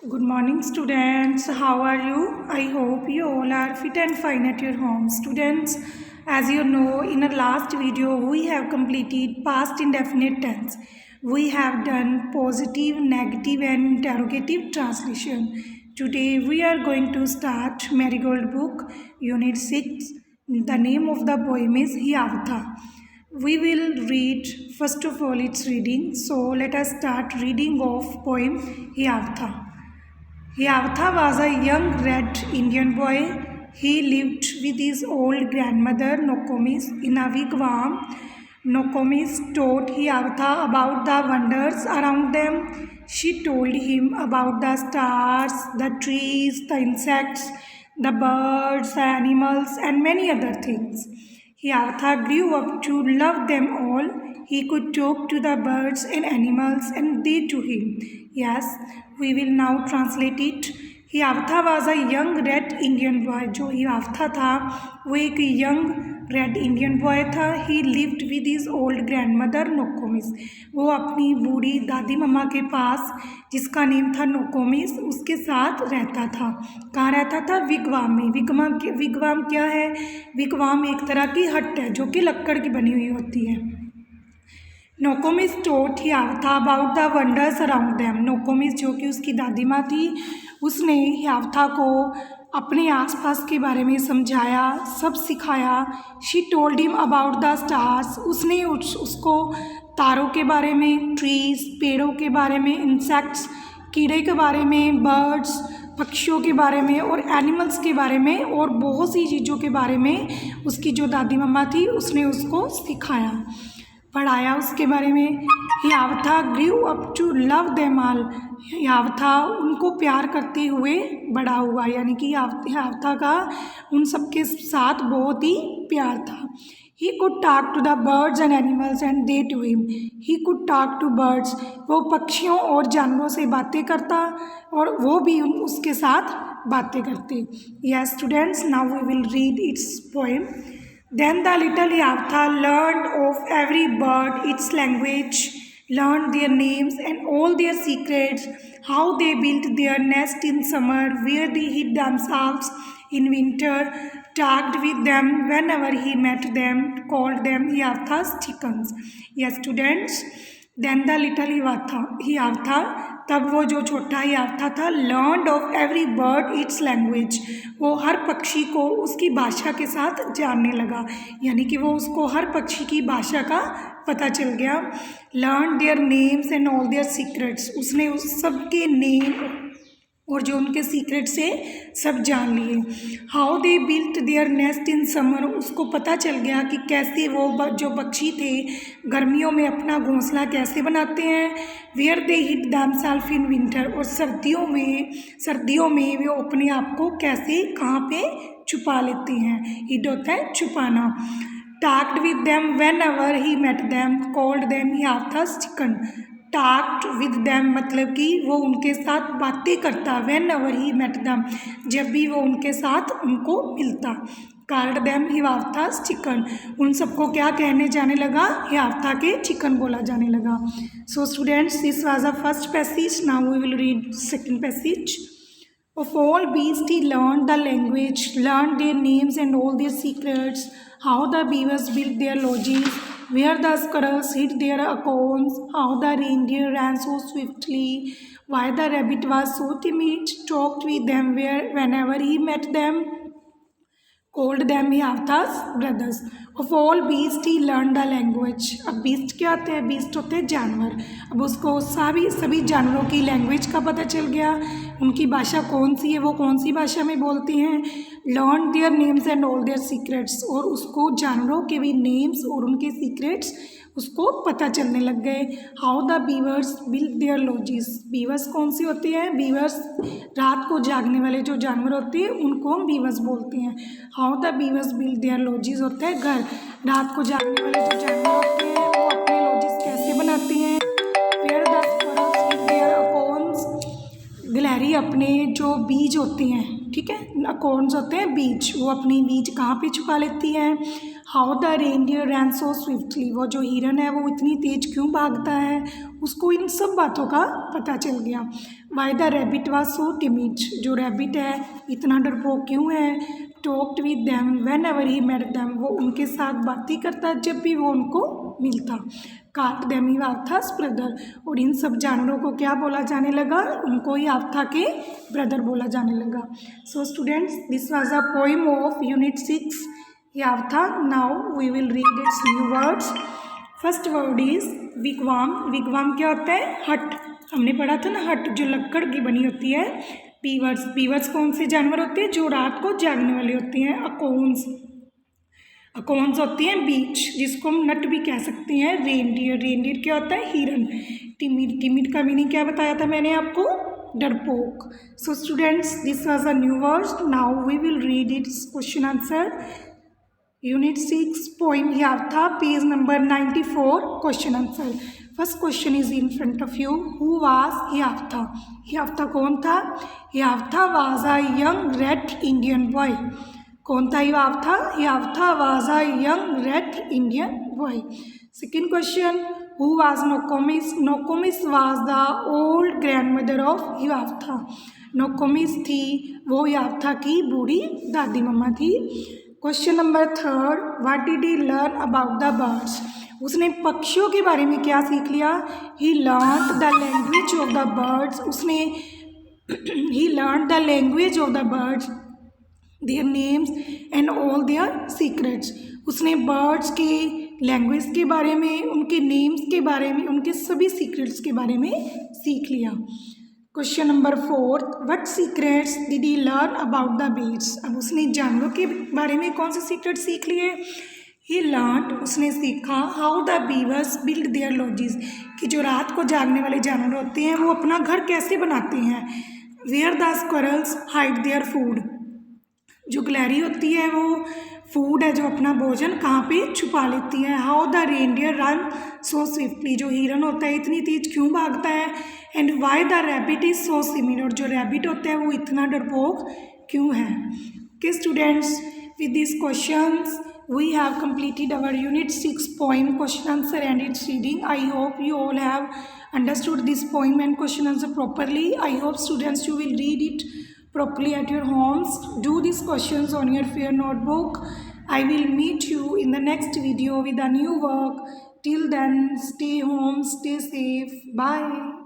Good morning, students. How are you? I hope you all are fit and fine at your home. Students, as you know, in our last video, we have completed past indefinite tense. We have done positive, negative, and interrogative translation. Today, we are going to start Marigold book, Unit 6. The name of the poem is Hiawatha. We will read first of all its reading. So, let us start reading of poem Hiawatha. Hiawatha was a young red Indian boy. He lived with his old grandmother Nokomis in a wigwam. Nokomis taught Hiawatha about the wonders around them. She told him about the stars, the trees, the insects, the birds, the animals, and many other things. Hiawatha grew up to love them all. He could talk to the birds and animals and they to him. Yes, we will now translate it. Hiawatha was a young red Indian boy. जो Hiawatha था वो एक young red Indian boy था। He lived with his old grandmother Nokomis. वो अपनी बूढ़ी दादी मम्मा के पास, जिसका नेम था नोकोमिस, उसके साथ रहता था। कहाँ रहता था? विगवाम में। विगवाम क्या है? विगवाम एक तरह की हट है जो कि लक्कड़ की बनी हुई होती है। Nokomis taught Hiawatha about the wonders around them. Nokomis जो कि उसकी दादी माँ थी, उसने हियावथा को अपने आसपास के बारे में समझाया, सब सिखाया। She told him about the stars. उसने उसको तारों के बारे में, ट्रीज पेड़ों के बारे में, इंसेक्ट्स कीड़े के बारे में, बर्ड्स पक्षियों के बारे में, और एनिमल्स के बारे में, और बहुत सी चीज़ों के बारे में उसकी जो दादी मम्मा थी उसने उसको सिखाया, पढ़ाया उसके बारे में। Hiawatha grew up to love them all. Hiawatha उनको प्यार करते हुए बड़ा हुआ, यानी कि हियावथा का उन सबके साथ बहुत ही प्यार था। He could talk to the birds and animals and they to him. He could talk to birds. वो पक्षियों और जानवरों से बातें करता और वो भी उसके साथ बातें करते। Yes students, now we will read its poem. Then the little Hiawatha learned of every bird, its language, learned their names and all their secrets, how they built their nest in summer, where they hid themselves in winter, talked with them whenever he met them, called them Hiawatha's chickens. Yes, students. Then the little Hiawatha, तब वो जो छोटा हियावथा था, learned of every bird it's language. वो हर पक्षी को उसकी भाषा के साथ जानने लगा, यानी कि वो उसको हर पक्षी की भाषा का पता चल गया। Learn their names and all their secrets. उसने उस सब के नेम और जो उनके सीक्रेट से सब जान लिए। How they built there nest in summer. उसको पता चल गया कि कैसे वो जो पक्षी थे गर्मियों में अपना घोंसला कैसे बनाते हैं। Where they hid themselves in winter. और सर्दियों में वो अपने आप को कैसे कहाँ पे छुपा लेते हैं। हिड होता है छुपाना। Talked with them whenever he met them, called them Hiawatha's chicken. Talked with them मतलब कि वो उनके साथ बातें करता। Whenever he met them, जब भी वो उनके साथ उनको मिलता। कॉल्ड दैम हियावथा's चिकन, उन सबको क्या कहने जाने लगा? हियावथा के चिकन बोला जाने लगा। So students, this was a first passage. Now we will read second passage. Of all beasts he learned the language, learned their names and all their secrets, how the beavers built their lodges, where the squirrels hid their acorns, how the reindeer ran so swiftly, why the rabbit was so timid, talked with them whenever he met them, called them Hiawatha's brothers. Of all beasts he learned the language. अब beast क्या होते हैं? Beast होते हैं जानवर। अब उसको सभी जानवरों की लैंग्वेज का पता चल गया, उनकी भाषा कौन सी है, वो कौन सी भाषा में बोलते हैं। Learn their names and all their secrets, और उसको जानवरों के भी नेम्स और उनके सीक्रेट्स उसको पता चलने लग गए। How the beavers build their lodges. Beavers कौन सी होती हैं? बीवर्स रात को जागने वाले जो जानवर होते हैं उनको हम बीवर्स बोलते हैं। How the beavers build their lodges होता है घर। रात को जागने वाले जो जानवर होते हैं वो अपने लॉजेस कैसे बनाते हैं। Where the squirrels hid their acorns. गिलहरी अपने जो बीज होते हैं, ठीक है, अकॉर्न्स होते हैं बीज, वो अपनी बीज कहाँ पे छुपा लेती हैं। How the reindeer ran so swiftly, वो जो हिरन है वो इतनी तेज क्यों भागता है, उसको इन सब बातों का पता चल गया। Why the rabbit was so timid, जो रैबिट है इतना डरपोक क्यों है। Talked with them whenever he met them, वो उनके साथ बातें करता जब भी वो उनको मिलता। काट दैम ही आर्थास ब्रदर, और इन सब जानवरों को क्या बोला जाने लगा, उनको ही आर्था के ब्रदर बोला जाने लगा। So students, this was a poem of unit 6 Hiawatha. Now we will read its new words. First word is wigwam. Wigwam क्या होता है, हट। हमने पढ़ा था ना, हट जो लक्कड़ की बनी होती है। बीवर्स, बीवर्स कौन से जानवर होते हैं, जो रात को जागने वाले होते हैं। अकोन्स, अकोन्स होती हैं बीच, जिसको हम नट भी कह सकते हैं। रेनडियर, रेनडियर क्या होता है, हिरन। टिमिड, टिमिड का मीनिंग क्या बताया था मैंने आपको, डरपोक। So students, this was a new word. Now we will read its question answer. Unit 6 poem Hiawatha, page number 94, question answer. First question is in front of you. Who was Hiawatha? Hiawatha कौन था? Hiawatha was a young red Indian boy. कौन था Hiawatha? Hiawatha was a young red Indian boy. Second question, who was Nokomis? Nokomis was the old grandmother of यार्था। नोकोमिस थी वो Hiawatha की बूढ़ी दादी मम्मा थी। Question number third, what did he learn about the birds? उसने पक्षियों के बारे में क्या सीख लिया? He learn the language of the birds. उसने he learn the language of the birds, their names and all their secrets. उसने बर्ड्स के लैंग्वेज के बारे में, उनके नेम्स के बारे में, उनके सभी सीक्रेट्स के बारे में सीख लिया। Question number fourth, what secrets did he learn about the birds? अब उसने जानवरों के बारे में कौन से सीक्रेट सीख लिए? ही लर्न, उसने सीखा, how the beavers build their lodges, कि जो रात को जागने वाले जानवर होते हैं वो अपना घर कैसे बनाते हैं। Where the squirrels hide their food, जो गिलहरी होती है वो फूड है जो अपना भोजन कहाँ पे छुपा लेती है। How the reindeer run so swiftly, जो हिरन होता है इतनी तेज क्यों भागता है। And Y the rabbit is so similar, और जो रैबिट होता है वो इतना डरपोक क्यों है। Okay students, with this questions we have completed our unit 6 poem question answer and its reading. I hope you all have understood this poem and question answer properly. I hope students you will read it properly at your homes. Do these questions on your fair notebook. I will meet you in the next video with a new work. Till then, stay home, stay safe. Bye.